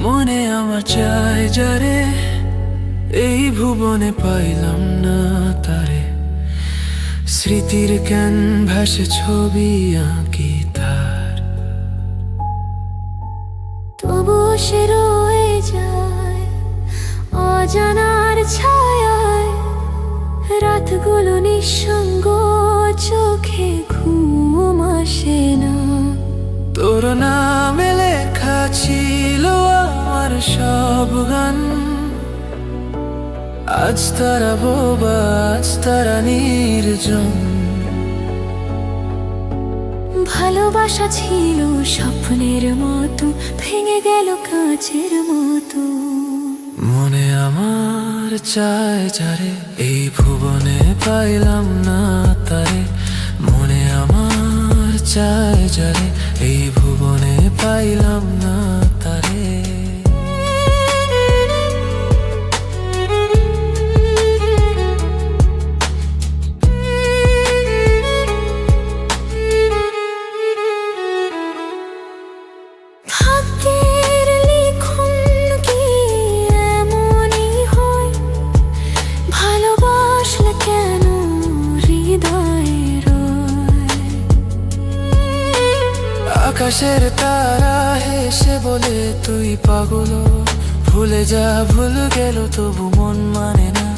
মনে আমার চাই যারে, এই ভুবনে পাইলাম না তারে। স্মৃতির ক্যানভাসে ছবি আঁকি তার, তবুও সে রয়ে যায় অজানার ছায়ায়। রাতগুলো নিঃসঙ্গ, চোখে ঘুম আসে না। তোর নামে লেখা ছিল আমার সব গান, আজ তারা বোবা, আজ তারা নির্জন। ভালোবাসা ছিল স্বপ্নের মতো, ভেঙে গেল কাচের মতো। মনে আমার চায় যারে, এই ভুবনে পাইলাম না তারে। মনে আমার চায় যারে, এই ভুবনে পাইলাম না তারে। ভাগ্যের লিখন কি এমনই হয়? ভালোবাসলে কেন হৃদয়ে রয়? আকাশের তারা হেসে বলে তুই পাগল, ভুলে যা ভুল গেল তবু মন মানে না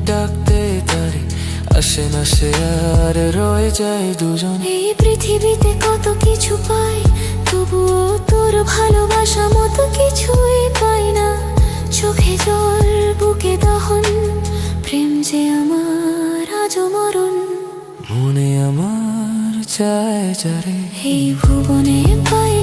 ডাকতে তারে। আসে না সে আর রয়ে যায় দুজন। এই পৃথিবীতে কত কিছু পাই, তবুও তোর ভালোবাসা মতো কিছুই পাই না। চোখে জল, বুকে দহন, প্রেম যে আমার আজও মরণ। মনে আমার চায় যারে, এই ভুবনে পাই